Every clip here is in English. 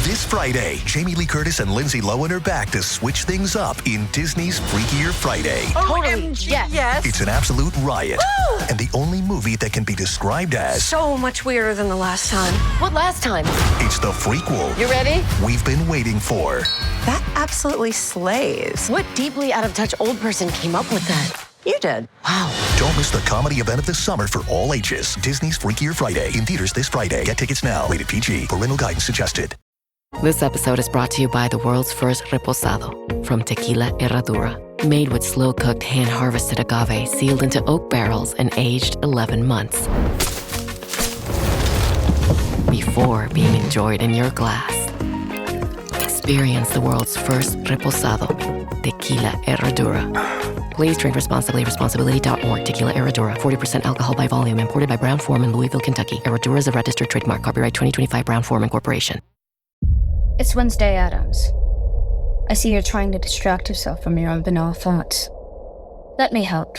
This Friday, Jamie Lee Curtis and Lindsay Lohan are back to switch things up in Disney's Freakier Friday. Totally, yes. It's an absolute riot, Woo! and the only movie that can be described as So much weirder than the last time. What last time? it's the frequel You ready? we've been waiting for. That absolutely slays. What deeply out of touch old person came up with that? You did. Wow. Don't miss the comedy event of the summer for all ages. Disney's Freakier Friday in theaters this Friday. Get tickets now. Rated PG. Parental guidance suggested. This episode is brought to you by the world's first reposado from Tequila Herradura. Made with slow-cooked, hand-harvested agave sealed into oak barrels and aged 11 months. Before being enjoyed in your glass. Experience the world's first reposado. Tequila Herradura. Please drink responsibly. Responsibility.org. Tequila Herradura. 40% alcohol by volume. Imported by Brown-Forman, Louisville, Kentucky. Herradura is a registered trademark. Copyright 2025 Brown-Forman Corporation. It's Wednesday Addams. I see you're trying to distract yourself from your own banal thoughts. Let me help.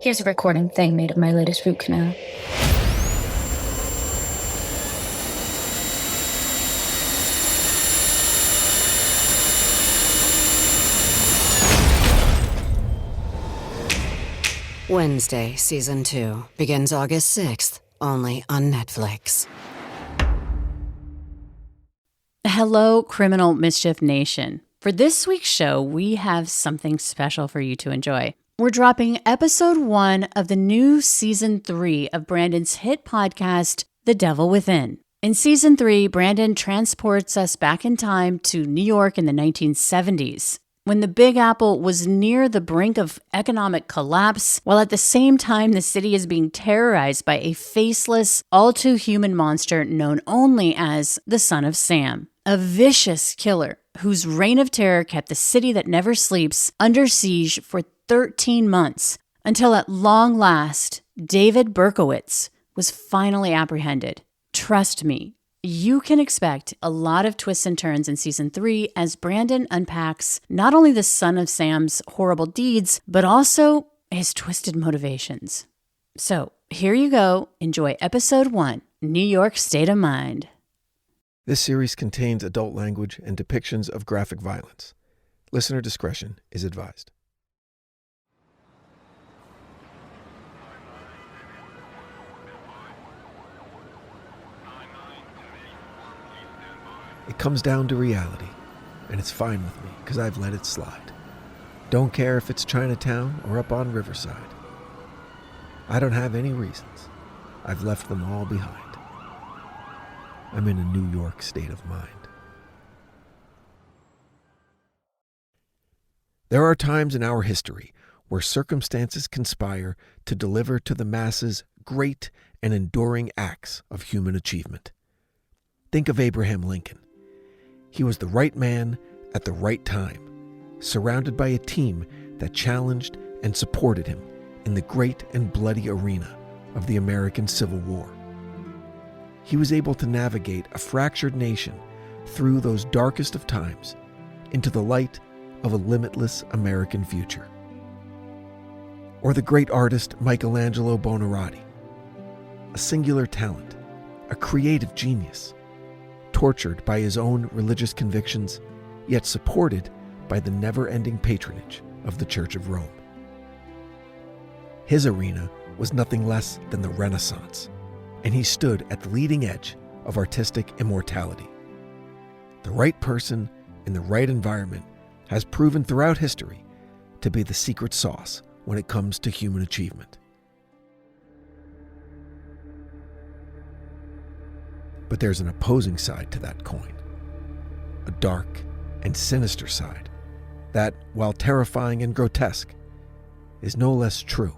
Here's a recording thing made of my latest root canal. Wednesday, Season 2, begins August 6th, only on Netflix. Hello, Criminal Mischief Nation. For this week's show, we have something special for you to enjoy. We're dropping episode 1 of the new season 3 of Branden's hit podcast, The Devil Within. In season 3, Branden transports us back in time to New York in the 1970s, when the Big Apple was near the brink of economic collapse, while at the same time the city is being terrorized by a faceless, all-too-human monster known only as the Son of Sam. A vicious killer whose reign of terror kept the city that never sleeps under siege for 13 months, until at long last, David Berkowitz was finally apprehended. Trust me, you can expect a lot of twists and turns in season 3 as Branden unpacks not only the Son of Sam's horrible deeds, but also his twisted motivations. So here you go. Enjoy episode 1, New York State of Mind. This series contains adult language and depictions of graphic violence. Listener discretion is advised. It comes down to reality, and it's fine with me because I've let it slide. Don't care if it's Chinatown or up on Riverside. I don't have any reasons. I've left them all behind. I'm in a New York state of mind. There are times in our history where circumstances conspire to deliver to the masses great and enduring acts of human achievement. Think of Abraham Lincoln. He was the right man at the right time, surrounded by a team that challenged and supported him in the great and bloody arena of the American Civil War. He was able to navigate a fractured nation through those darkest of times into the light of a limitless American future. Or the great artist Michelangelo Buonarroti, a singular talent, a creative genius, tortured by his own religious convictions, yet supported by the never-ending patronage of the Church of Rome. His arena was nothing less than the Renaissance, and he stood at the leading edge of artistic immortality. The right person in the right environment has proven throughout history to be the secret sauce when it comes to human achievement. But there's an opposing side to that coin, a dark and sinister side that, while terrifying and grotesque, is no less true.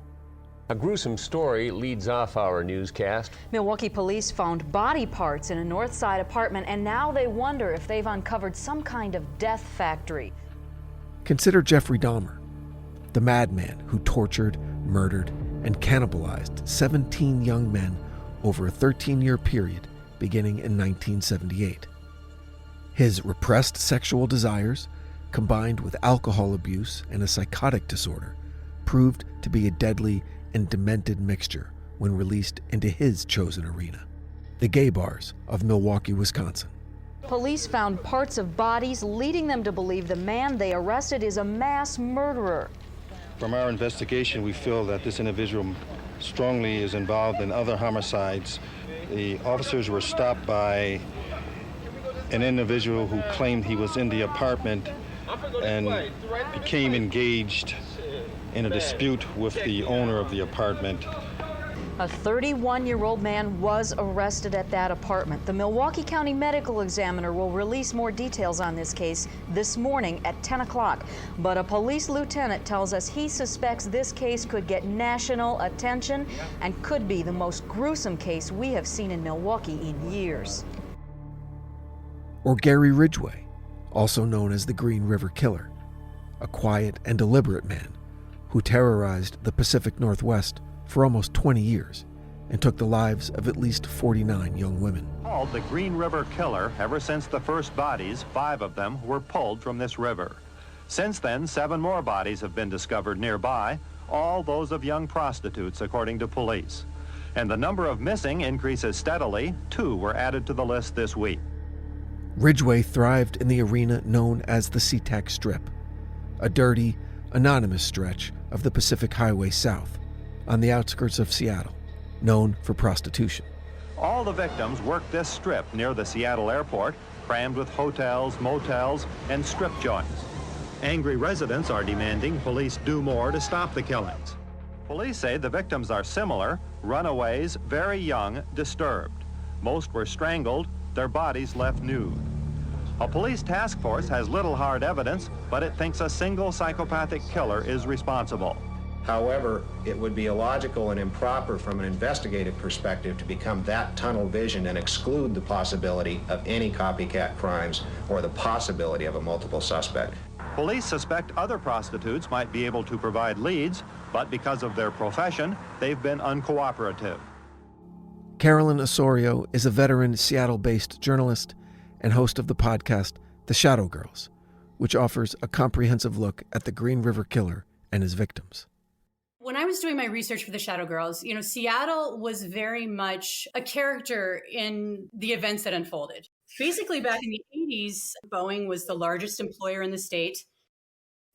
A gruesome story leads off our newscast. Milwaukee police found body parts in a North Side apartment, and now they wonder if they've uncovered some kind of death factory. Consider Jeffrey Dahmer, the madman who tortured, murdered, and cannibalized 17 young men over a 13-year period beginning in 1978. His repressed sexual desires, combined with alcohol abuse and a psychotic disorder, proved to be a deadly and demented mixture when released into his chosen arena, the gay bars of Milwaukee, Wisconsin. Police found parts of bodies, leading them to believe the man they arrested is a mass murderer. From our investigation, we feel that this individual strongly is involved in other homicides. The officers were stopped by an individual who claimed he was in the apartment and became engaged in a dispute with the owner of the apartment. A 31-year-old man was arrested at that apartment. The Milwaukee County Medical Examiner will release more details on this case this morning at 10 o'clock. But a police lieutenant tells us he suspects this case could get national attention and could be the most gruesome case we have seen in Milwaukee in years. Or Gary Ridgway, also known as the Green River Killer, a quiet and deliberate man who terrorized the Pacific Northwest for almost 20 years and took the lives of at least 49 young women. Called the Green River Killer ever since the first bodies, 5 of them, were pulled from this river. Since then, 7 more bodies have been discovered nearby, all those of young prostitutes, according to police. And the number of missing increases steadily. 2 were added to the list this week. Ridgway thrived in the arena known as the SeaTac Strip, a dirty, anonymous stretch of the Pacific Highway South, on the outskirts of Seattle, known for prostitution. All the victims worked this strip near the Seattle airport, crammed with hotels, motels, and strip joints. Angry residents are demanding police do more to stop the killings. Police say the victims are similar, runaways, very young, disturbed. Most were strangled, their bodies left nude. A police task force has little hard evidence, but it thinks a single psychopathic killer is responsible. However, it would be illogical and improper from an investigative perspective to become that tunnel vision and exclude the possibility of any copycat crimes or the possibility of a multiple suspect. Police suspect other prostitutes might be able to provide leads, but because of their profession, they've been uncooperative. Carolyn Osorio is a veteran Seattle-based journalist and host of the podcast The Shadow Girls, which offers a comprehensive look at the Green River Killer and his victims. When I was doing my research for the Shadow Girls, Seattle was very much a character in the events that unfolded. Basically, back in the 80s, Boeing was the largest employer in the state.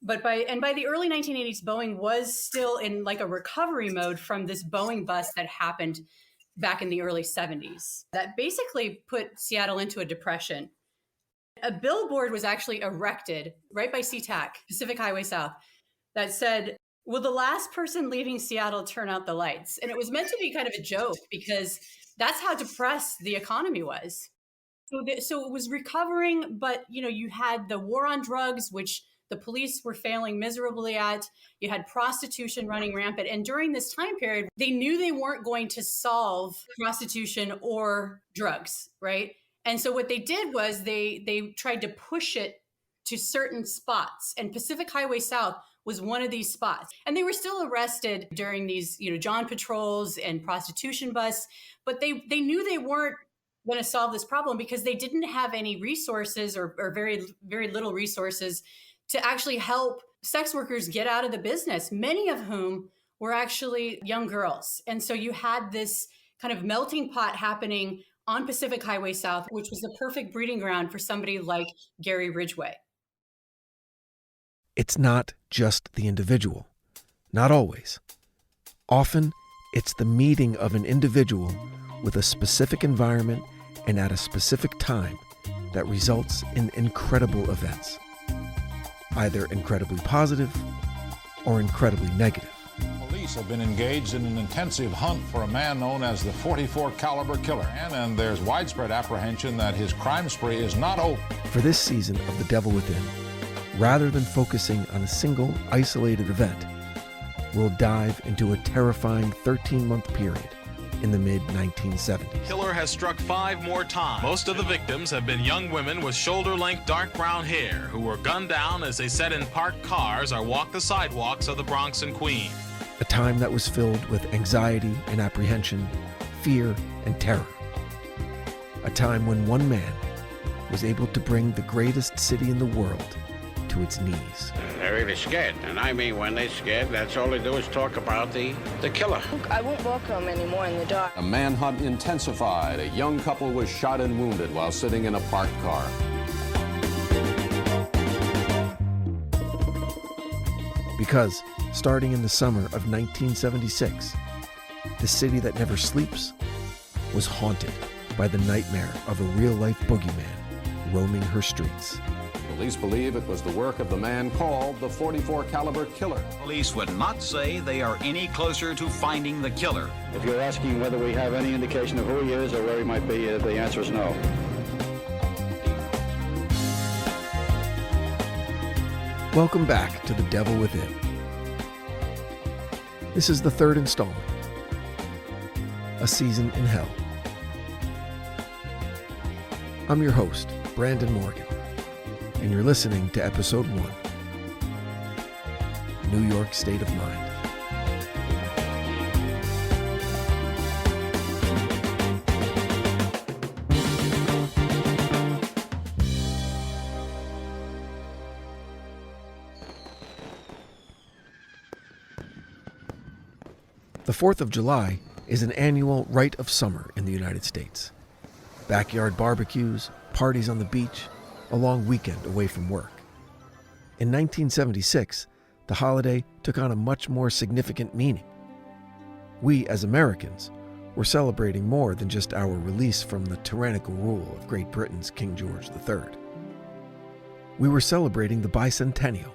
But by the early 1980s, Boeing was still in like a recovery mode from this Boeing bust that happened back in the early 70s. That basically put Seattle into a depression. A billboard was actually erected right by SeaTac, Pacific Highway South, that said, "Will the last person leaving Seattle turn out the lights?" And it was meant to be kind of a joke because that's how depressed the economy was. So it was recovering, but you had the war on drugs, which the police were failing miserably at. You had prostitution running rampant. And during this time period, they knew they weren't going to solve prostitution or drugs, right? And so what they did was they tried to push it to certain spots. And Pacific Highway South was one of these spots. And they were still arrested during these, John patrols and prostitution busts, but they knew they weren't going to solve this problem because they didn't have any resources or very, very little resources to actually help sex workers get out of the business, many of whom were actually young girls. And so you had this kind of melting pot happening on Pacific Highway South, which was the perfect breeding ground for somebody like Gary Ridgway. It's not just the individual. Not always. Often, it's the meeting of an individual with a specific environment and at a specific time that results in incredible events. Either incredibly positive or incredibly negative. Police have been engaged in an intensive hunt for a man known as the .44 caliber killer, and there's widespread apprehension that his crime spree is not over. For this season of The Devil Within, rather than focusing on a single isolated event, we'll dive into a terrifying 13-month period in the mid-1970s. Killer has struck 5 more times. Most of the victims have been young women with shoulder-length dark brown hair who were gunned down as they sat in parked cars or walked the sidewalks of the Bronx and Queens. A time that was filled with anxiety and apprehension, fear and terror. A time when one man was able to bring the greatest city in the world to its knees. They're really scared, and I mean when they're scared, that's all they do is talk about the killer. I won't walk home anymore in the dark. A manhunt intensified. A young couple was shot and wounded while sitting in a parked car. Because, starting in the summer of 1976, the city that never sleeps was haunted by the nightmare of a real-life boogeyman roaming her streets. Police believe it was the work of the man called the .44 caliber killer. Police would not say they are any closer to finding the killer. If you're asking whether we have any indication of who he is or where he might be, the answer is no. Welcome back to The Devil Within. This is the third installment, A Season in Hell. I'm your host, Brandon Morgan, and you're listening to Episode 1, New York State of Mind. The 4th of July is an annual rite of summer in the United States. Backyard barbecues, parties on the beach, a long weekend away from work. In 1976, the holiday took on a much more significant meaning. We, as Americans, were celebrating more than just our release from the tyrannical rule of Great Britain's King George III. We were celebrating the bicentennial,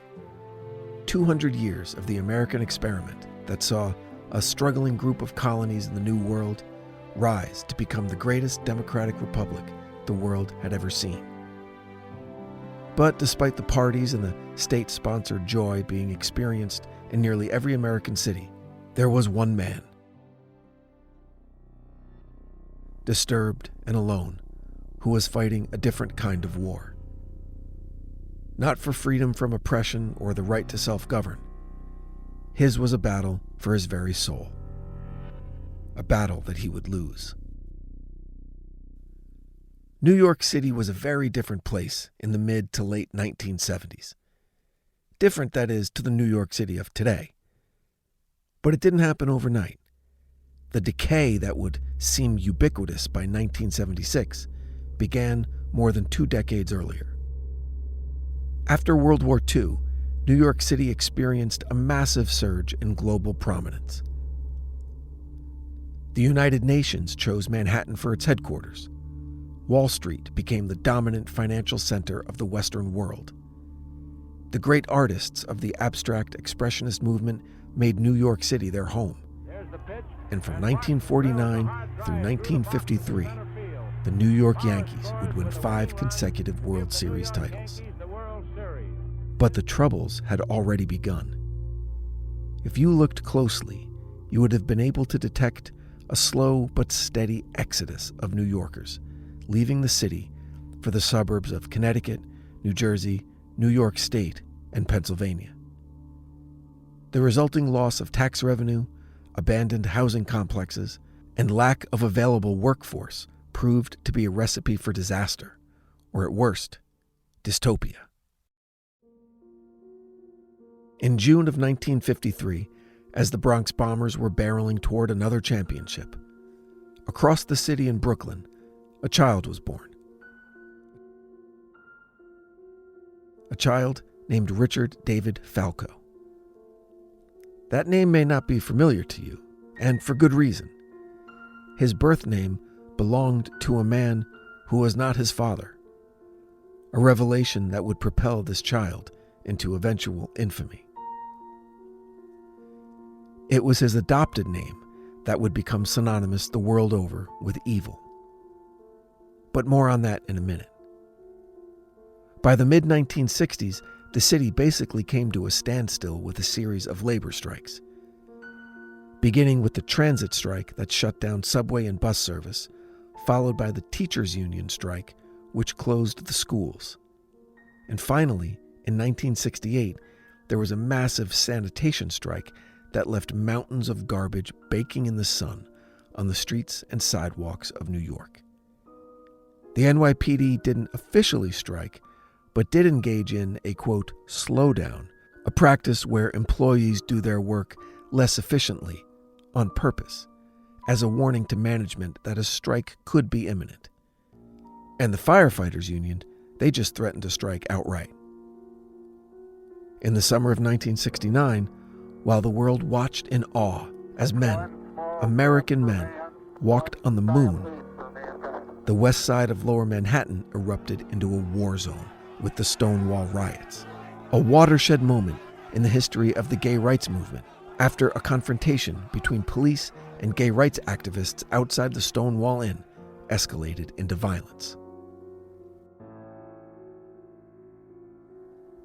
200 years of the American experiment that saw a struggling group of colonies in the New World rise to become the greatest democratic republic the world had ever seen. But despite the parties and the state-sponsored joy being experienced in nearly every American city, there was one man, disturbed and alone, who was fighting a different kind of war. Not for freedom from oppression or the right to self-govern. His was a battle for his very soul. A battle that he would lose. New York City was a very different place in the mid to late 1970s. Different, that is, to the New York City of today. But it didn't happen overnight. The decay that would seem ubiquitous by 1976 began more than 2 decades earlier. After World War II, New York City experienced a massive surge in global prominence. The United Nations chose Manhattan for its headquarters. Wall Street became the dominant financial center of the Western world. The great artists of the abstract expressionist movement made New York City their home. And from 1949 through 1953, the New York Yankees would win 5 consecutive World Series titles. But the troubles had already begun. If you looked closely, you would have been able to detect a slow but steady exodus of New Yorkers, leaving the city for the suburbs of Connecticut, New Jersey, New York State, and Pennsylvania. The resulting loss of tax revenue, abandoned housing complexes, and lack of available workforce proved to be a recipe for disaster, or at worst, dystopia. In June of 1953, as the Bronx Bombers were barreling toward another championship, across the city in Brooklyn, a child was born. A child named Richard David Falco. That name may not be familiar to you, and for good reason. His birth name belonged to a man who was not his father, a revelation that would propel this child into eventual infamy. It was his adopted name that would become synonymous the world over with evil. But more on that in a minute. By the mid-1960s, the city basically came to a standstill with a series of labor strikes. Beginning with the transit strike that shut down subway and bus service, followed by the teachers' union strike, which closed the schools. And finally, in 1968, there was a massive sanitation strike that left mountains of garbage baking in the sun on the streets and sidewalks of New York. The NYPD didn't officially strike, but did engage in a, quote, slowdown, a practice where employees do their work less efficiently, on purpose, as a warning to management that a strike could be imminent. And the firefighters union, they just threatened to strike outright. In the summer of 1969, while the world watched in awe as men, American men, walked on the moon, the west side of Lower Manhattan erupted into a war zone with the Stonewall riots, a watershed moment in the history of the gay rights movement after a confrontation between police and gay rights activists outside the Stonewall Inn escalated into violence.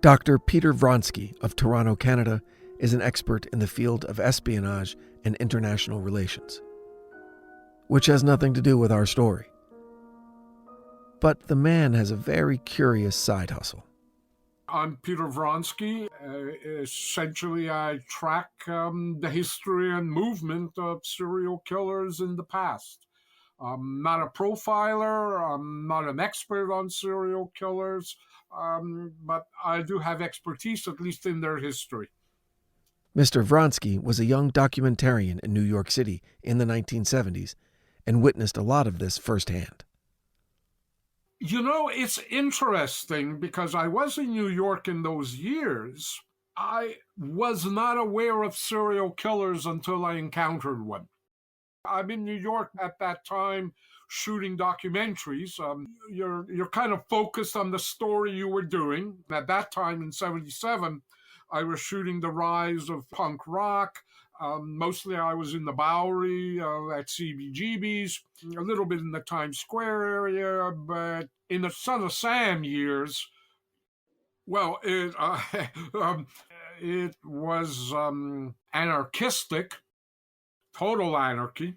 Dr. Peter Vronsky of Toronto, Canada, is an expert in the field of espionage and international relations, which has nothing to do with our story. But the man has a very curious side hustle. I'm Peter Vronsky. Essentially, I track the history and movement of serial killers in the past. I'm not a profiler. I'm not an expert on serial killers, but I do have expertise, at least in their history. Mr. Vronsky was a young documentarian in New York City in the 1970s and witnessed a lot of this firsthand. You know, it's interesting because I was in New York in those years. I was not aware of serial killers until I encountered one. I'm in New York at that time shooting documentaries. You're kind of focused on the story you were doing. At that time in 1977, I was shooting the rise of punk rock. Mostly I was in the Bowery at CBGB's, a little bit in the Times Square area, but in the Son of Sam years, well, it was anarchistic, total anarchy.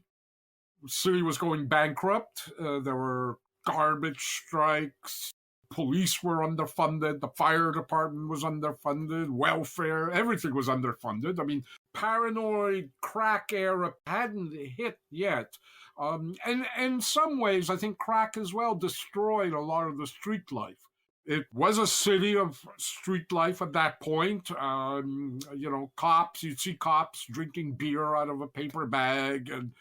The city was going bankrupt. There were garbage strikes. Police were underfunded. The fire department was underfunded. Welfare, everything was underfunded. I mean, paranoid crack era hadn't hit yet. And in some ways, I think crack as well destroyed a lot of the street life. It was a city of street life at that point. Cops, you'd see cops drinking beer out of a paper bag and,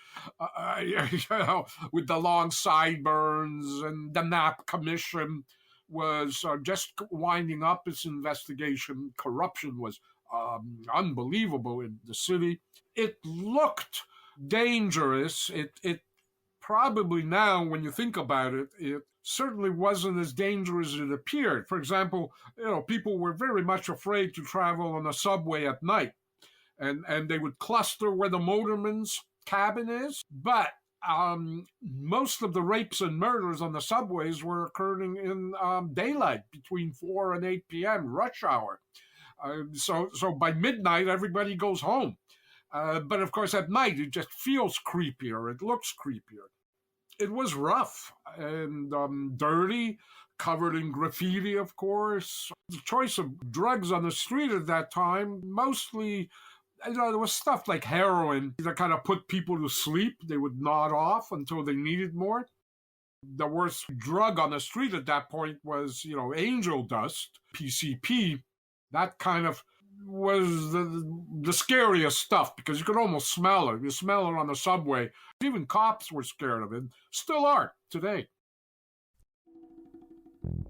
with the long sideburns, and the Knapp Commission was just winding up its investigation. Corruption was unbelievable in the city. It looked dangerous. It probably now, when you think about it, it certainly wasn't as dangerous as it appeared. For example, people were very much afraid to travel on a subway at night, and they would cluster where the motorman's cabin is. But most of the rapes and murders on the subways were occurring in daylight, between 4 and 8 p.m., rush hour. So by midnight, everybody goes home. But of course, at night, it just feels creepier. It looks creepier. It was rough and dirty, covered in graffiti, of course. The choice of drugs on the street at that time, mostly, there was stuff like heroin that kind of put people to sleep. They would nod off until they needed more. The worst drug on the street at that point was, angel dust, PCP. That kind of was the scariest stuff because you could almost smell it. You smell it on the subway. Even cops were scared of it. Still are today.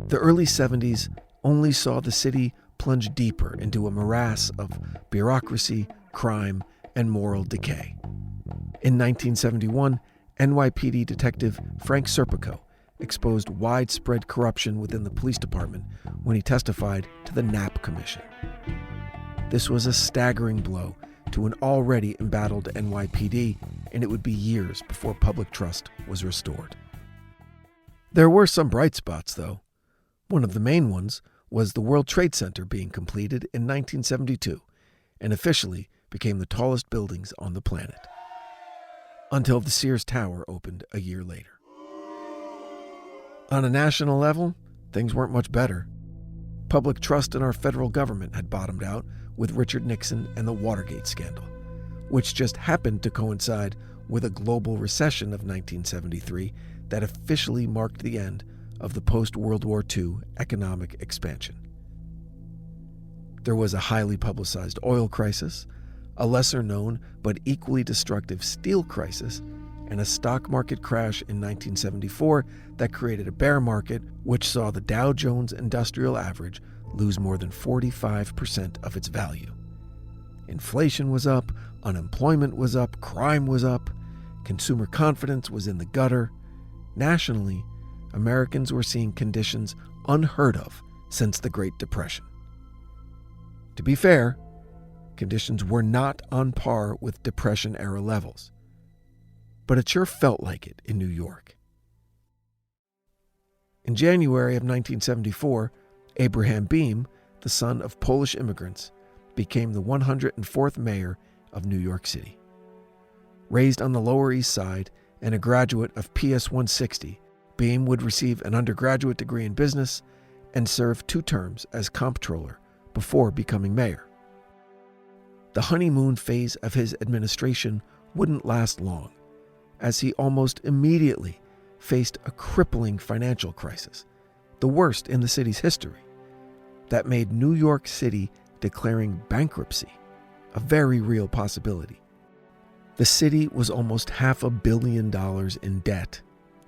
The early 70s only saw the city plunge deeper into a morass of bureaucracy, crime, and moral decay. In 1971, NYPD detective Frank Serpico exposed widespread corruption within the police department when he testified to the Knapp Commission. This was a staggering blow to an already embattled NYPD, and it would be years before public trust was restored. There were some bright spots, though. One of the main ones was the World Trade Center being completed in 1972 and officially became the tallest buildings on the planet, until the Sears Tower opened a year later. On a national level, things weren't much better. Public trust in our federal government had bottomed out with Richard Nixon and the Watergate scandal, which just happened to coincide with a global recession of 1973 that officially marked the end of the post-World War II economic expansion. There was a highly publicized oil crisis, a lesser-known but equally destructive steel crisis, and a stock market crash in 1974 that created a bear market which saw the Dow Jones Industrial Average lose more than 45% of its value. Inflation was up, unemployment was up, crime was up, consumer confidence was in the gutter. Nationally, Americans were seeing conditions unheard of since the Great Depression. To be fair, conditions were not on par with Depression-era levels, but it sure felt like it in New York. In January of 1974, Abraham Beame, the son of Polish immigrants, became the 104th mayor of New York City. Raised on the Lower East Side and a graduate of PS 160, Beame would receive an undergraduate degree in business and serve 2 terms as comptroller before becoming mayor. The honeymoon phase of his administration wouldn't last long, as he almost immediately faced a crippling financial crisis, the worst in the city's history, that made New York City declaring bankruptcy a very real possibility. The city was almost $500 million in debt,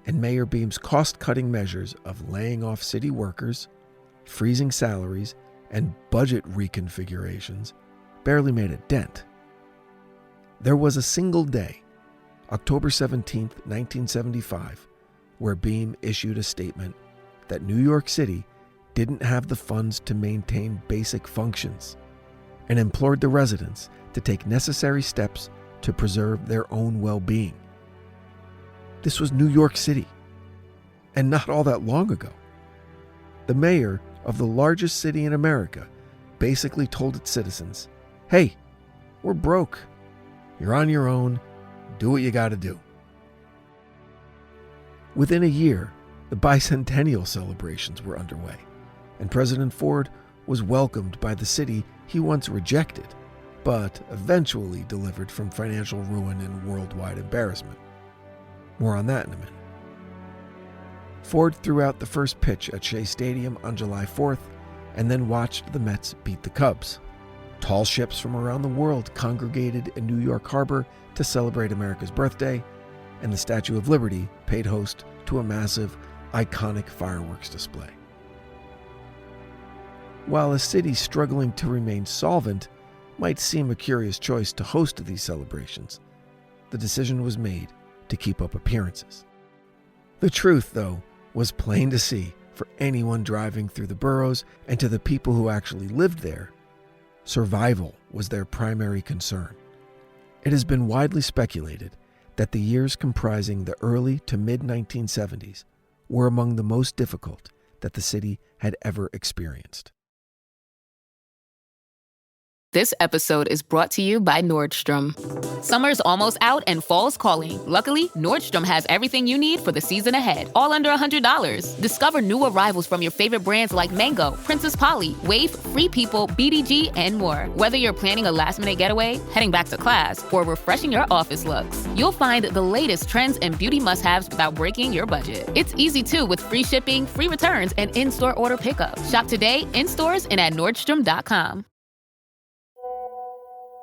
and Mayor Beame's cost-cutting measures of laying off city workers, freezing salaries, and budget reconfigurations barely made a dent. There was a single day, October 17, 1975, where Beame issued a statement that New York City didn't have the funds to maintain basic functions and implored the residents to take necessary steps to preserve their own well-being. This was New York City, and not all that long ago. The mayor of the largest city in America basically told its citizens, "Hey, we're broke. You're on your own. Do what you gotta do." Within a year, the bicentennial celebrations were underway, and President Ford was welcomed by the city he once rejected, but eventually delivered from financial ruin and worldwide embarrassment. More on that in a minute. Ford threw out the first pitch at Shea Stadium on July 4th and then watched the Mets beat the Cubs. Tall ships from around the world congregated in New York Harbor to celebrate America's birthday, and the Statue of Liberty paid host to a massive, iconic fireworks display. While a city struggling to remain solvent might seem a curious choice to host these celebrations, the decision was made to keep up appearances. The truth, though, was plain to see for anyone driving through the boroughs, and to the people who actually lived there, survival was their primary concern. It has been widely speculated that the years comprising the early to mid-1970s were among the most difficult that the city had ever experienced. This episode is brought to you by Nordstrom. Summer's almost out and fall's calling. Luckily, Nordstrom has everything you need for the season ahead, all under $100. Discover new arrivals from your favorite brands like Mango, Princess Polly, Wave, Free People, BDG, and more. Whether you're planning a last-minute getaway, heading back to class, or refreshing your office looks, you'll find the latest trends and beauty must-haves without breaking your budget. It's easy, too, with free shipping, free returns, and in-store order pickup. Shop today, in stores, and at Nordstrom.com.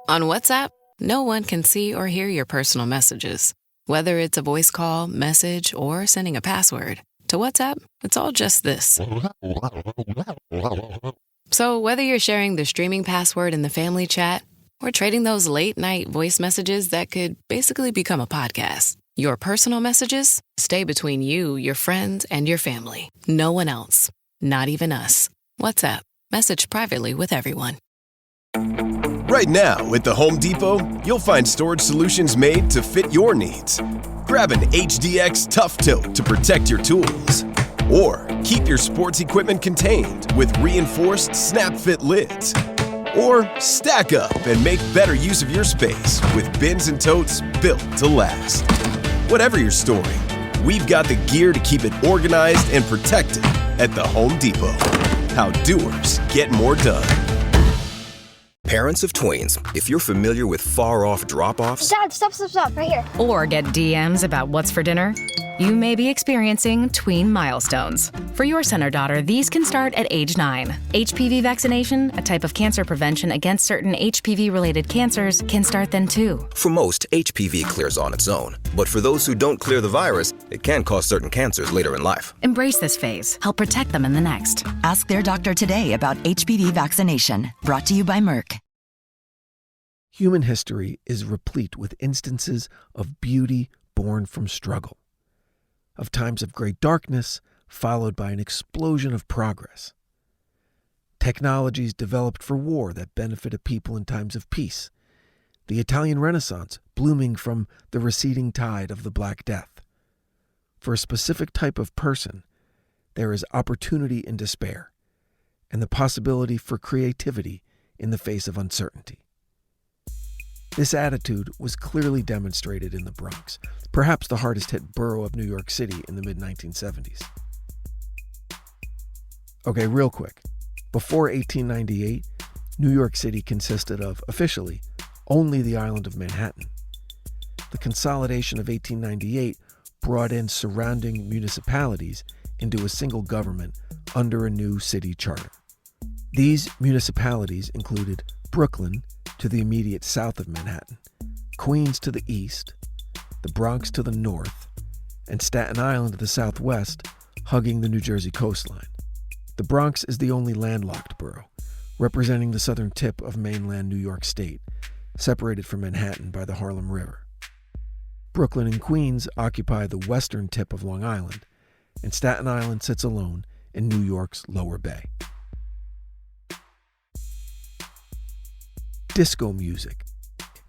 On WhatsApp, no one can see or hear your personal messages. Whether it's a voice call, message, or sending a password. To WhatsApp, it's all just this. So whether you're sharing the streaming password in the family chat or trading those late-night voice messages that could basically become a podcast, your personal messages stay between you, your friends, and your family. No one else. Not even us. WhatsApp. Message privately with everyone. Right now, at the Home Depot, you'll find storage solutions made to fit your needs. Grab an HDX Tough Tote to protect your tools. Or keep your sports equipment contained with reinforced snap-fit lids. Or stack up and make better use of your space with bins and totes built to last. Whatever you're storing, we've got the gear to keep it organized and protected at the Home Depot. How doers get more done. Parents of tweens, if you're familiar with far-off drop-offs... Dad, stop, right here. Or get DMs about what's for dinner, You may be experiencing tween milestones. For your son or daughter, these can start at age 9. HPV vaccination, a type of cancer prevention against certain HPV-related cancers, can start then too. For most, HPV clears on its own. But for those who don't clear the virus, it can cause certain cancers later in life. Embrace this phase. Help protect them in the next. Ask their doctor today about HPV vaccination. Brought to you by Merck. Human history is replete with instances of beauty born from struggle, of times of great darkness followed by an explosion of progress. Technologies developed for war that benefited people in times of peace. The Italian Renaissance blooming from the receding tide of the Black Death. For a specific type of person, there is opportunity in despair, and the possibility for creativity in the face of uncertainty. This attitude was clearly demonstrated in the Bronx, perhaps the hardest-hit borough of New York City in the mid-1970s. Okay, real quick. Before 1898, New York City consisted of, officially, only the island of Manhattan. The consolidation of 1898 brought in surrounding municipalities into a single government under a new city charter. These municipalities included Brooklyn, to the immediate south of Manhattan, Queens to the east, the Bronx to the north, and Staten Island to the southwest, hugging the New Jersey coastline. The Bronx is the only landlocked borough, representing the southern tip of mainland New York State, separated from Manhattan by the Harlem River. Brooklyn and Queens occupy the western tip of Long Island, and Staten Island sits alone in New York's Lower Bay. Disco music,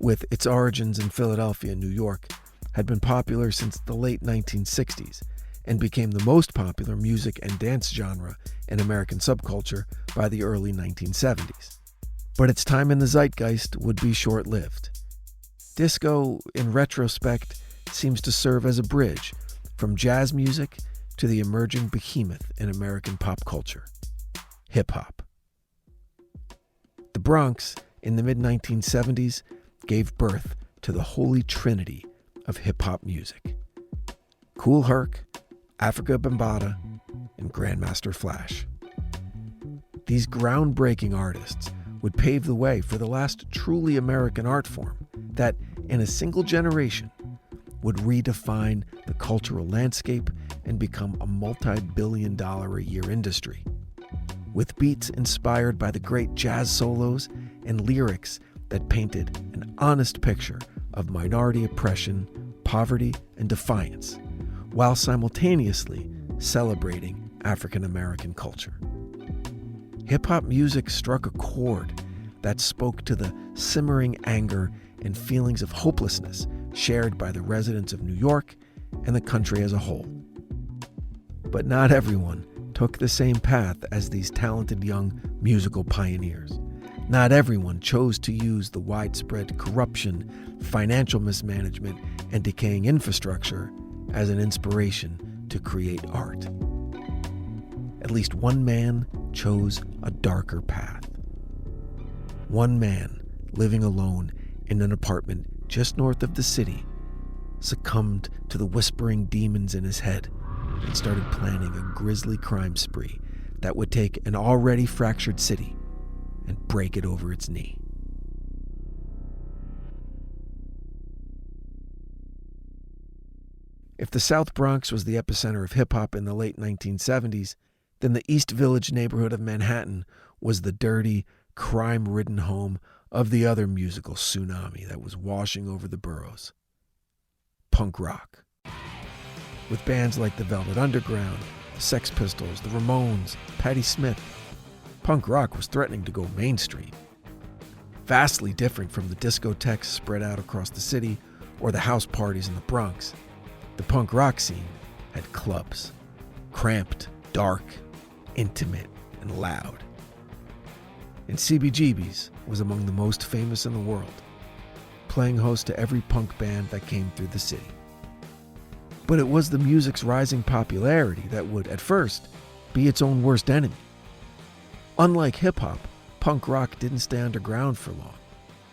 with its origins in Philadelphia and New York, had been popular since the late 1960s and became the most popular music and dance genre in American subculture by the early 1970s. But its time in the zeitgeist would be short-lived. Disco, in retrospect, seems to serve as a bridge from jazz music to the emerging behemoth in American pop culture, hip-hop. The Bronx, in the mid-1970s, gave birth to the holy trinity of hip-hop music: Kool Herc, Afrika Bambaataa, and Grandmaster Flash. These groundbreaking artists would pave the way for the last truly American art form that, in a single generation, would redefine the cultural landscape and become a multi-billion-dollar-a-year industry. With beats inspired by the great jazz solos and lyrics that painted an honest picture of minority oppression, poverty, and defiance, while simultaneously celebrating African American culture. Hip-hop music struck a chord that spoke to the simmering anger and feelings of hopelessness shared by the residents of New York and the country as a whole. But not everyone took the same path as these talented young musical pioneers. Not everyone chose to use the widespread corruption, financial mismanagement, and decaying infrastructure as an inspiration to create art. At least one man chose a darker path. One man, living alone in an apartment just north of the city, succumbed to the whispering demons in his head and started planning a grisly crime spree that would take an already fractured city and break it over its knee. If the South Bronx was the epicenter of hip-hop in the late 1970s, then the East Village neighborhood of Manhattan was the dirty, crime-ridden home of the other musical tsunami that was washing over the boroughs: punk rock. With bands like the Velvet Underground, the Sex Pistols, the Ramones, Patti Smith, punk rock was threatening to go mainstream. Vastly different from the discotheques spread out across the city or the house parties in the Bronx, the punk rock scene had clubs, cramped, dark, intimate, and loud. And CBGB's was among the most famous in the world, playing host to every punk band that came through the city. But it was the music's rising popularity that would, at first, be its own worst enemy. Unlike hip-hop, punk rock didn't stay underground for long,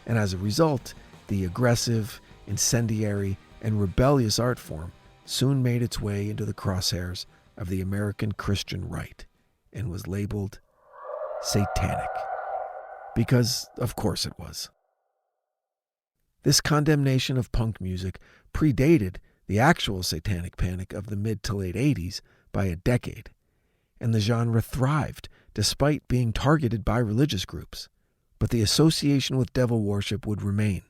and as a result, the aggressive, incendiary, and rebellious art form soon made its way into the crosshairs of the American Christian right and was labeled satanic. Because, of course it was. This condemnation of punk music predated the actual satanic panic of the mid to late 80s by a decade, and the genre thrived despite being targeted by religious groups. But the association with devil worship would remain,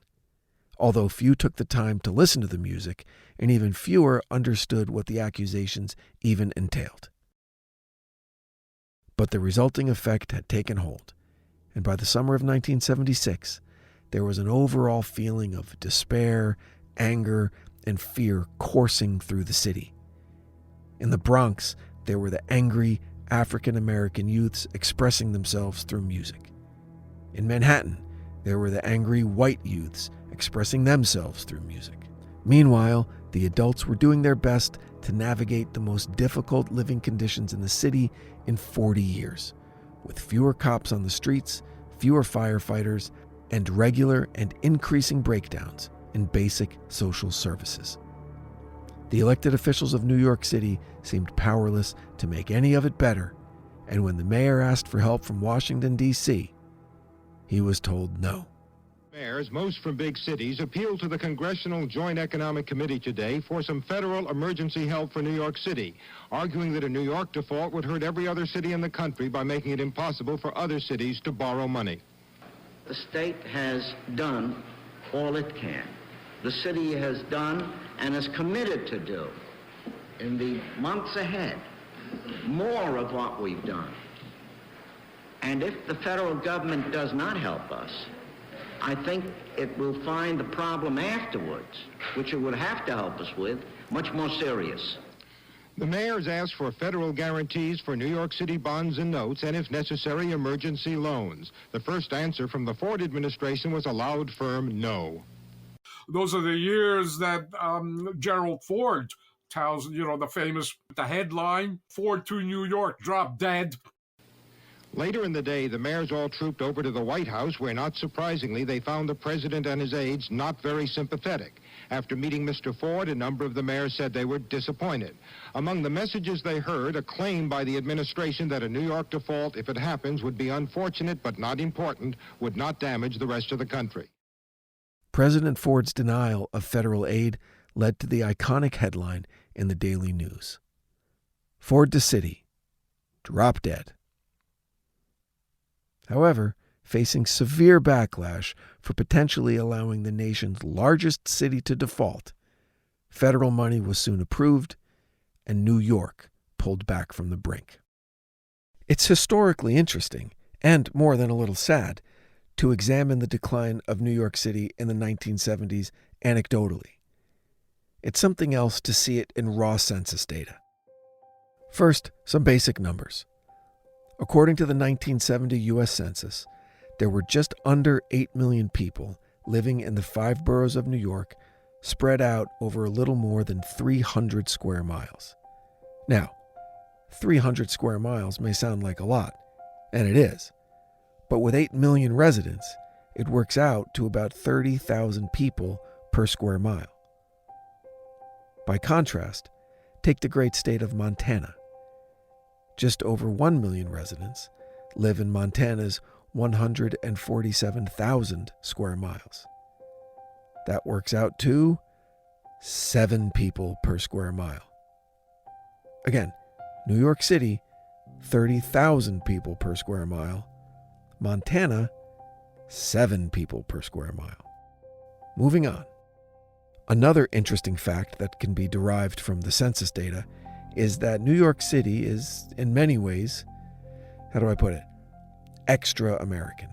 although few took the time to listen to the music, and even fewer understood what the accusations even entailed. But the resulting effect had taken hold, and by the summer of 1976, there was an overall feeling of despair, anger, and fear coursing through the city. In the Bronx, there were the angry African-American youths expressing themselves through music. In Manhattan, there were the angry white youths expressing themselves through music. Meanwhile, the adults were doing their best to navigate the most difficult living conditions in the city in 40 years, with fewer cops on the streets, fewer firefighters, and regular and increasing breakdowns in basic social services. The elected officials of New York City seemed powerless to make any of it better, and when the mayor asked for help from Washington, D.C., he was told no. Mayors, most from big cities, appealed to the Congressional Joint Economic Committee today for some federal emergency help for New York City, arguing that a New York default would hurt every other city in the country by making it impossible for other cities to borrow money. The state has done all it can. The city has done and is committed to do in the months ahead more of what we've done. And if the federal government does not help us, I think it will find the problem afterwards, which it would have to help us with, much more serious. The mayors asked for federal guarantees for New York City bonds and notes, and if necessary, emergency loans. The first answer from the Ford administration was a loud, firm no. Those are the years that Gerald Ford tells, the headline, Ford to New York, drop dead. Later in the day, the mayors all trooped over to the White House, where, not surprisingly, they found the president and his aides not very sympathetic. After meeting Mr. Ford, a number of the mayors said they were disappointed. Among the messages they heard, a claim by the administration that a New York default, if it happens, would be unfortunate but not important, would not damage the rest of the country. President Ford's denial of federal aid led to the iconic headline in the Daily News. Ford to city, drop dead. However, facing severe backlash for potentially allowing the nation's largest city to default, federal money was soon approved, and New York pulled back from the brink. It's historically interesting, and more than a little sad, to examine the decline of New York City in the 1970s anecdotally. It's something else to see it in raw census data. First, some basic numbers. According to the 1970 U.S. Census, there were just under 8 million people living in the 5 boroughs of New York, spread out over a little more than 300 square miles. Now, 300 square miles may sound like a lot, and it is, but with 8 million residents, it works out to about 30,000 people per square mile. By contrast, take the great state of Montana. Just over 1 million residents live in Montana's 147,000 square miles. That works out to 7 people per square mile. Again, New York City, 30,000 people per square mile. Montana, 7 people per square mile. Moving on. Another interesting fact that can be derived from the census data is that New York City is, in many ways, extra American.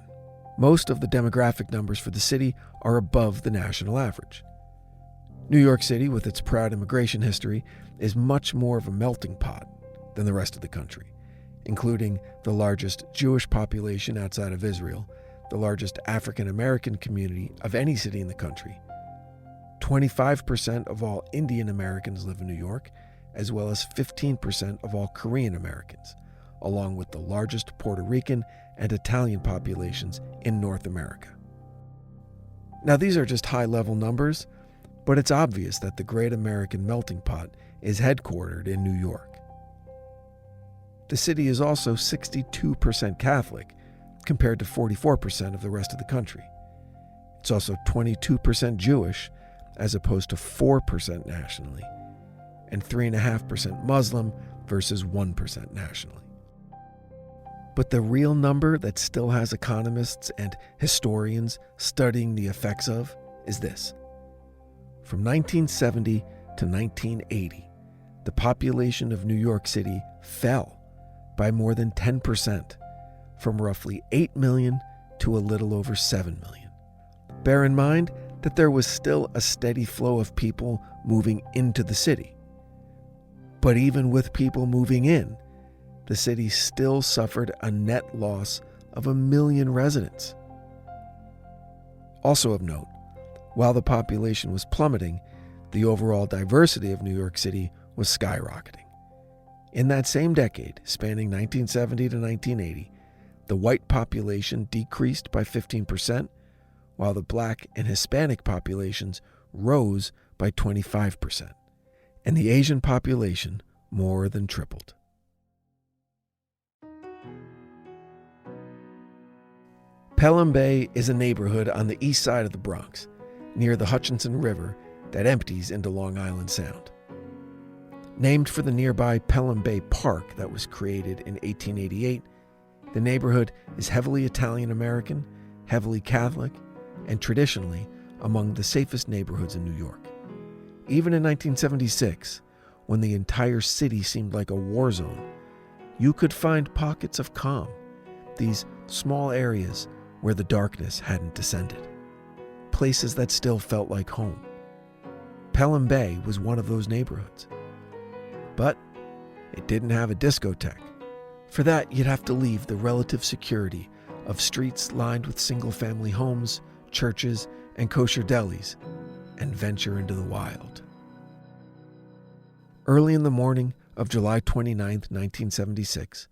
Most of the demographic numbers for the city are above the national average. New York City, with its proud immigration history, is much more of a melting pot than the rest of the country, including the largest Jewish population outside of Israel, the largest African American community of any city in the country. 25% of all Indian Americans live in New York, as well as 15% of all Korean Americans, along with the largest Puerto Rican and Italian populations in North America. Now, these are just high-level numbers, But it's obvious that the great American melting pot is headquartered in New York. The city is also 62% Catholic, compared to 44% of the rest of the country. It's also 22% Jewish, as opposed to 4% nationally, and 3.5% Muslim versus 1% nationally. But the real number that still has economists and historians studying the effects of is this. From 1970 to 1980, the population of New York City fell by more than 10%, from roughly 8 million to a little over 7 million. Bear in mind that there was still a steady flow of people moving into the city. But even with people moving in, the city still suffered a net loss of 1 million residents. Also of note, while the population was plummeting, the overall diversity of New York City was skyrocketing. In that same decade, spanning 1970 to 1980, the white population decreased by 15%, while the black and Hispanic populations rose by 25%, and the Asian population more than tripled. Pelham Bay is a neighborhood on the east side of the Bronx, near the Hutchinson River that empties into Long Island Sound. Named for the nearby Pelham Bay Park that was created in 1888, the neighborhood is heavily Italian-American, heavily Catholic, and traditionally among the safest neighborhoods in New York. Even in 1976, when the entire city seemed like a war zone, you could find pockets of calm, these small areas where the darkness hadn't descended, places that still felt like home. Pelham Bay was one of those neighborhoods. But it didn't have a discotheque. For that, you'd have to leave the relative security of streets lined with single-family homes, churches, and kosher delis, and venture into the wild. Early in the morning of July 29, 1976,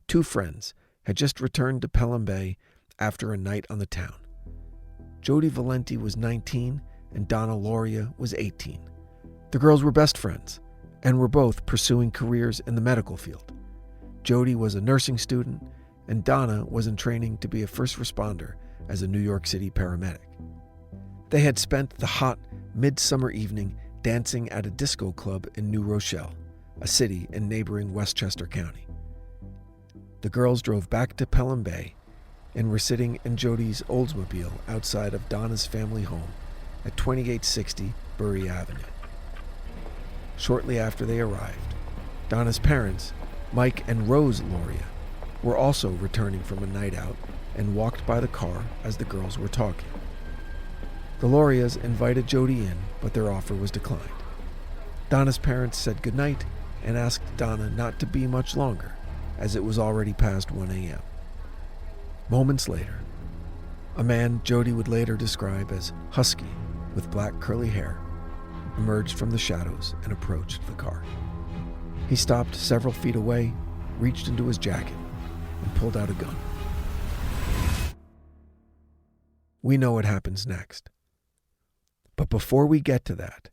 two friends had just returned to Pelham Bay after a night on the town. Jody Valenti was 19 and Donna Loria was 18. The girls were best friends and were both pursuing careers in the medical field. Jody was a nursing student and Donna was in training to be a first responder as a New York City paramedic. They had spent the hot midsummer evening dancing at a disco club in New Rochelle, a city in neighboring Westchester County. The girls drove back to Pelham Bay and were sitting in Jody's Oldsmobile outside of Donna's family home at 2860 Bury Avenue. Shortly after they arrived, Donna's parents, Mike and Rose Loria, were also returning from a night out and walked by the car as the girls were talking. The Lorias invited Jody in, but their offer was declined. Donna's parents said goodnight and asked Donna not to be much longer, as it was already past 1 a.m. Moments later, a man Jody would later describe as husky with black curly hair emerged from the shadows and approached the car. He stopped several feet away, reached into his jacket, and pulled out a gun. We know what happens next. But before we get to that,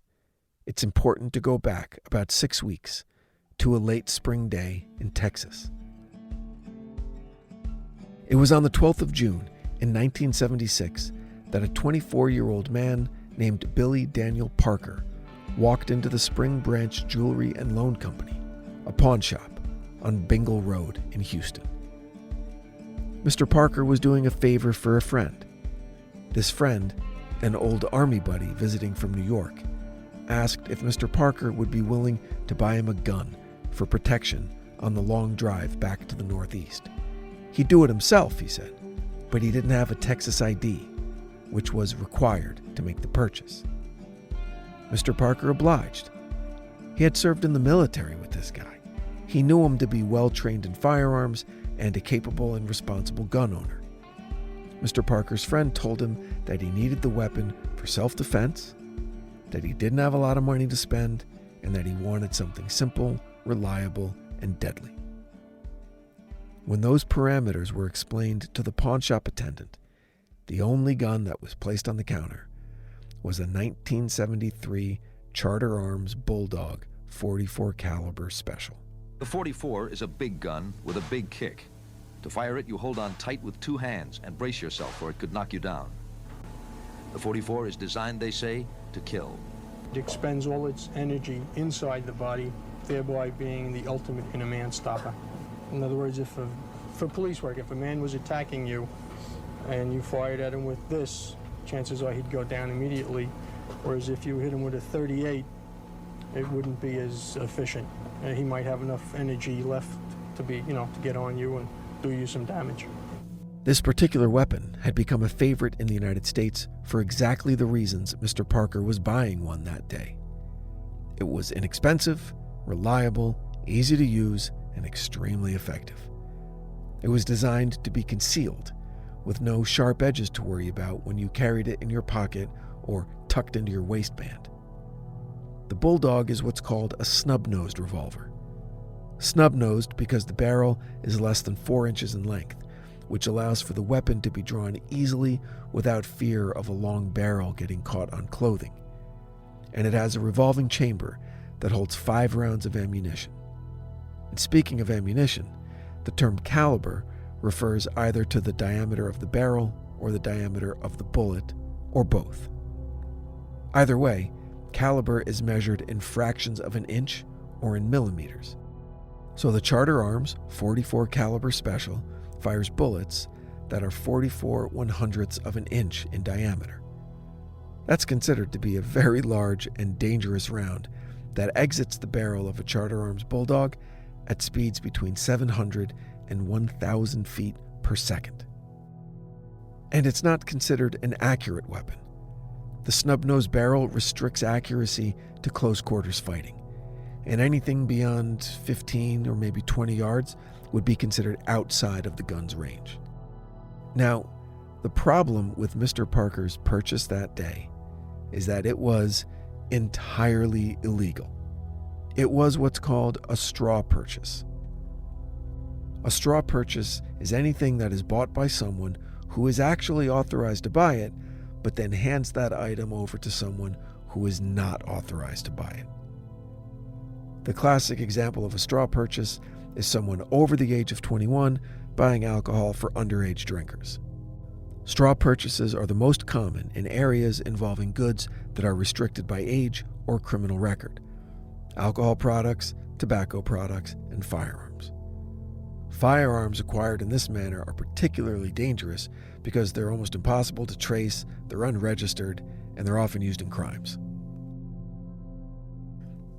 it's important to go back about 6 weeks to a late spring day in Texas. It was on the 12th of June in 1976 that a 24-year-old man named Billy Daniel Parker walked into the Spring Branch Jewelry and Loan Company, a pawn shop on Bingle Road in Houston. Mr. Parker was doing a favor for a friend. This friend, an old Army buddy visiting from New York, asked if Mr. Parker would be willing to buy him a gun for protection on the long drive back to the Northeast. He'd do it himself, he said, but he didn't have a Texas ID, which was required to make the purchase. Mr. Parker obliged. He had served in the military with this guy. He knew him to be well-trained in firearms and a capable and responsible gun owner. Mr. Parker's friend told him that he needed the weapon for self-defense, that he didn't have a lot of money to spend, and that he wanted something simple, reliable, and deadly. When those parameters were explained to the pawn shop attendant, the only gun that was placed on the counter was a 1973 Charter Arms Bulldog 44 caliber special. The 44 is a big gun with a big kick. To fire it, you hold on tight with two hands and brace yourself or it could knock you down. The 44 is designed, they say, to kill. It expends all its energy inside the body, thereby being the ultimate in a man stopper. In other words, for police work, if a man was attacking you and you fired at him with this, chances are he'd go down immediately. Whereas if you hit him with a 38, it wouldn't be as efficient. He might have enough energy left to be, to get on you and do you some damage. This particular weapon had become a favorite in the United States for exactly the reasons Mr. Parker was buying one that day. It was inexpensive, reliable, easy to use, and extremely effective. It was designed to be concealed, with no sharp edges to worry about when you carried it in your pocket or tucked into your waistband. The Bulldog is what's called a snub-nosed revolver. Snub-nosed because the barrel is less than 4 inches in length, which allows for the weapon to be drawn easily without fear of a long barrel getting caught on clothing. And it has a revolving chamber that holds 5 rounds of ammunition. And speaking of ammunition, the term caliber refers either to the diameter of the barrel or the diameter of the bullet, or both. Either way, caliber is measured in fractions of an inch or in millimeters. So the Charter Arms 44 caliber special fires bullets that are 44 100ths of an inch in diameter. That's considered to be a very large and dangerous round that exits the barrel of a Charter Arms Bulldog at speeds between 700 and 1,000 feet per second. And it's not considered an accurate weapon. The snub-nosed barrel restricts accuracy to close quarters fighting, and anything beyond 15 or maybe 20 yards would be considered outside of the gun's range. Now, the problem with Mr. Parker's purchase that day is that it was entirely illegal. It was what's called a straw purchase. A straw purchase is anything that is bought by someone who is actually authorized to buy it, but then hands that item over to someone who is not authorized to buy it. The classic example of a straw purchase is someone over the age of 21 buying alcohol for underage drinkers. Straw purchases are the most common in areas involving goods that are restricted by age or criminal record: alcohol products, tobacco products, and firearms. Firearms acquired in this manner are particularly dangerous because they're almost impossible to trace, they're unregistered, and they're often used in crimes.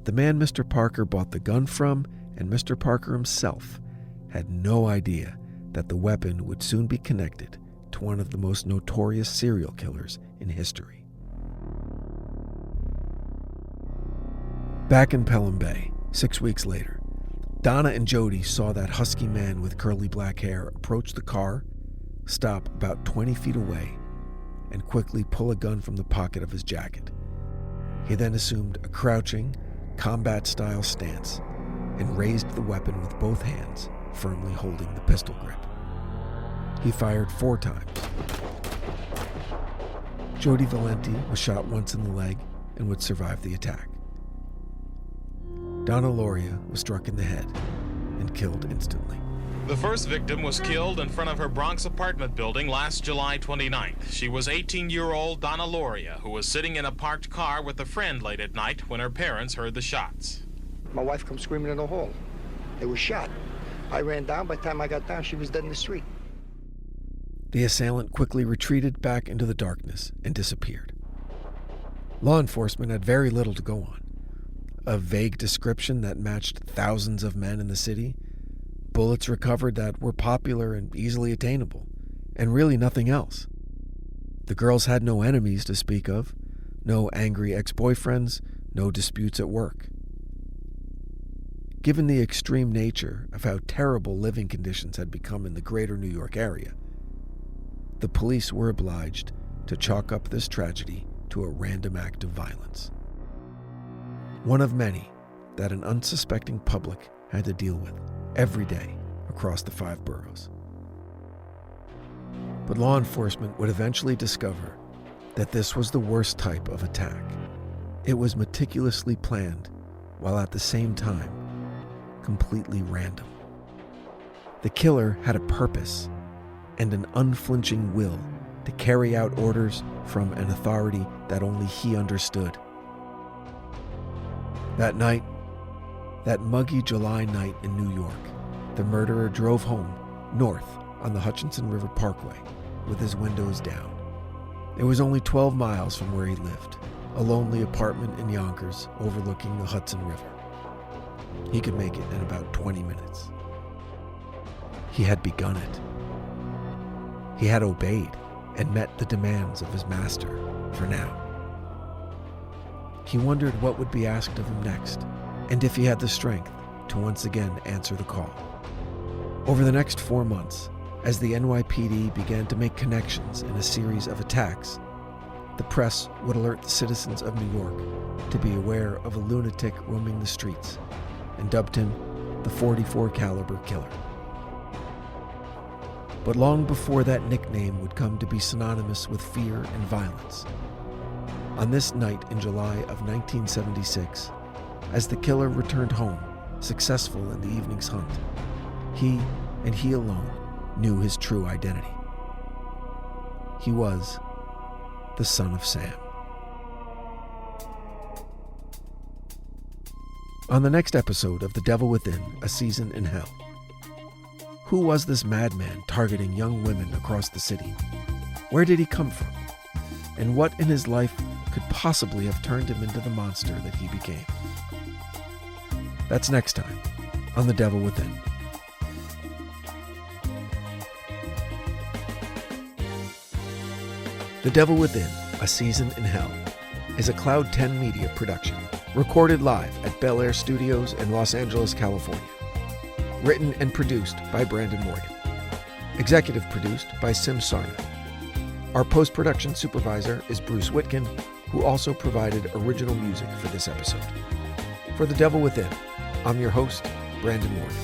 The man Mr. Parker bought the gun from, and Mr. Parker himself, had no idea that the weapon would soon be connected to one of the most notorious serial killers in history. Back in Pelham Bay, 6 weeks later, Donna and Jody saw that husky man with curly black hair approach the car, stop about 20 feet away, and quickly pull a gun from the pocket of his jacket. He then assumed a crouching, combat-style stance and raised the weapon with both hands, firmly holding the pistol grip. He fired 4 times. Jody Valenti was shot once in the leg and would survive the attack. Donna Loria was struck in the head and killed instantly. The first victim was killed in front of her Bronx apartment building last July 29th. She was 18-year-old Donna Loria, who was sitting in a parked car with a friend late at night when her parents heard the shots. My wife comes screaming in the hall. They were shot. I ran down. By the time I got down, she was dead in the street. The assailant quickly retreated back into the darkness and disappeared. Law enforcement had very little to go on. A vague description that matched thousands of men in the city, bullets recovered that were popular and easily attainable, and really nothing else. The girls had no enemies to speak of, no angry ex-boyfriends, no disputes at work. Given the extreme nature of how terrible living conditions had become in the greater New York area, the police were obliged to chalk up this tragedy to a random act of violence. One of many that an unsuspecting public had to deal with every day across the 5 boroughs. But law enforcement would eventually discover that this was the worst type of attack. It was meticulously planned, while at the same time, completely random. The killer had a purpose and an unflinching will to carry out orders from an authority that only he understood. That night, that muggy July night in New York, the murderer drove home north on the Hutchinson River Parkway with his windows down. It was only 12 miles from where he lived, a lonely apartment in Yonkers overlooking the Hudson River. He could make it in about 20 minutes. He had begun it. He had obeyed and met the demands of his master for now. He wondered what would be asked of him next, and if he had the strength to once again answer the call. Over the next 4 months, as the NYPD began to make connections in a series of attacks, the press would alert the citizens of New York to be aware of a lunatic roaming the streets and dubbed him the .44 caliber killer. But long before that nickname would come to be synonymous with fear and violence, on this night in July of 1976, as the killer returned home, successful in the evening's hunt, he, and he alone, knew his true identity. He was the Son of Sam. On the next episode of The Devil Within, A Season in Hell, who was this madman targeting young women across the city? Where did he come from? And what in his life could possibly have turned him into the monster that he became? That's next time on The Devil Within. The Devil Within, A Season in Hell, is a Cloud 10 Media production, recorded live at Bel Air Studios in Los Angeles, California. Written and produced by Brandon Morgan. Executive produced by Sim Sarna. Our post-production supervisor is Bruce Whitkin, who also provided original music for this episode. For The Devil Within, I'm your host, Brandon Morgan.